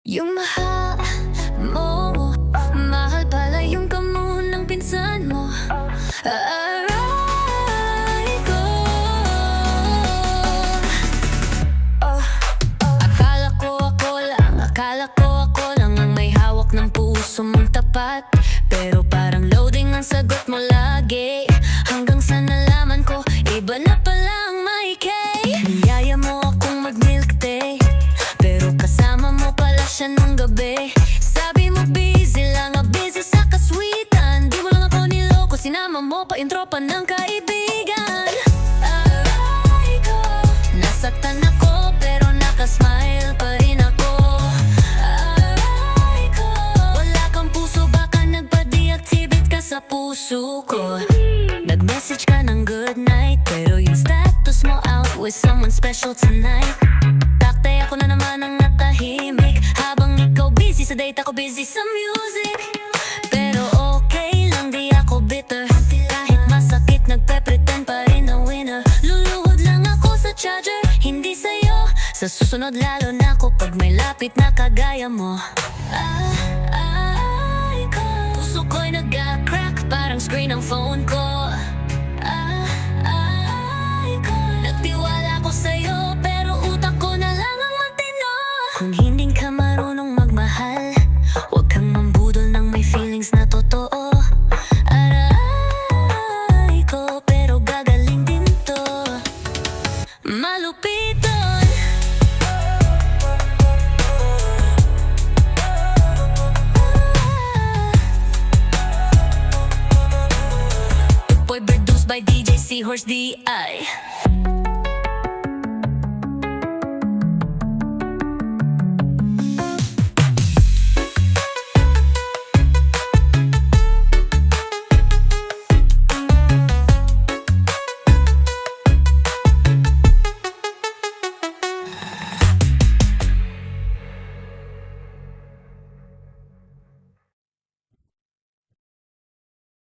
Yung mahal mo, mahal pala yung kamo ng pinsan mo. Araaaayyy ko. Akala ko ako lang ang may hawak ng puso mong tapat. Pero parang loading ang sagot mo lagi. Hanggang sa nalaman ko, iba na pala ang maikay. Niyaya mo akong mag-milk tea, pero kasama mo pala siya nung gabi. Sabi mo busy lang, busy sa kaswitan. Di mo lang ako niloko, sinama mo pa yung tropa ng kaibigan. Araaaayyy ko. Nasaktan ako pero nakasmile pa rin ako. Araaaayyy ko. Wala kang puso, baka nagpa-deactivate ka sa puso ko. Nag-message ka ng good night, pero yung status mo out with someone special tonight. Takte ako na naman ang natahimik, habang ikaw busy sa date, ako busy sa music. Pero okay lang, di ako bitter. Kahit masakit, nagpe-pretend pa rin na winner. Luluhod lang ako sa charger, hindi sa'yo. Sa susunod lalo na ako pag may lapit na kagaya mo. Araaaayyy ko. Puso ko'y nag-crack, parang screen ng phone ko. Araaaayyy ko. Nagtiwala ko sa'yo, pero utak ko na lang ang matino. Kung hindi ka marunong magmahal, huwag kang mambudol ng may feelings na totoo. Araaaayyy ko, pero gagaling din to. Malupiton. Boy produced by DJ Seahorse DIY.